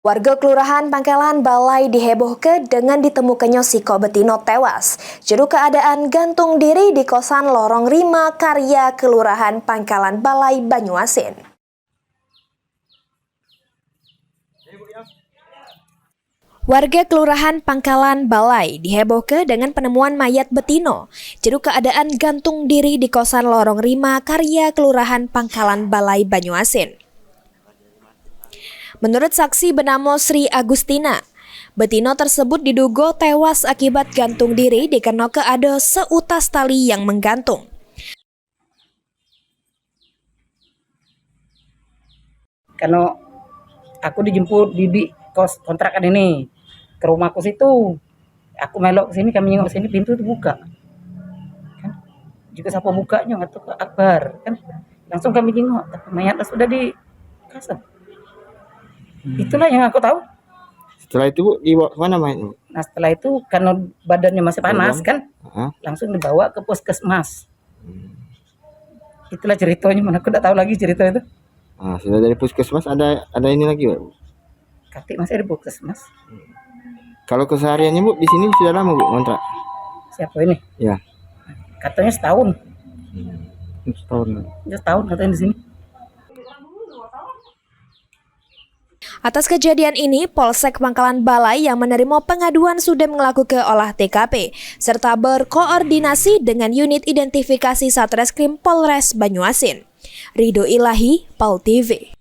Warga Kelurahan Pangkalan Balai dihebohkan dengan ditemukannya Siko Betino tewas. Juru keadaan gantung diri di kosan Lorong Rima Karya Kelurahan Pangkalan Balai Banyuasin. Warga Kelurahan Pangkalan Balai dihebohkan dengan penemuan mayat Betino. Juru keadaan gantung diri di kosan Lorong Rima Karya Kelurahan Pangkalan Balai Banyuasin. Menurut saksi bernama Sri Agustina, Betino tersebut diduga tewas akibat gantung diri dikarenakan ada seutas tali yang menggantung. Karena aku dijemput di kos kontrakan ini ke rumahku situ, aku melok ke sini, kami nengok sini, pintu itu buka. Kan? Juga siapa bukanya nggak tahu, Akbar kan. Langsung kami nengok, tapi mayatnya sudah di kasar. Itulah yang aku tahu. Setelah itu Bu, dibawa kemana mayatnya? Nah setelah itu karena badannya masih panas kan, langsung dibawa ke puskesmas. Itulah ceritanya, mana aku tidak tahu lagi cerita itu. Sudah dari puskesmas ada ini lagi Bu? Katik masih ada puskesmas. Kalau kesehariannya Bu di sini sudah lama Bu ngontrak? Siapa ini? Ya. Katanya setahun. Setahun. Setahun katanya di sini. Atas kejadian ini, Polsek Pangkalan Balai yang menerima pengaduan sudah melakukan olah TKP, serta berkoordinasi dengan unit identifikasi Satreskrim Polres Banyuasin. Ridho Ilahi, PAL TV.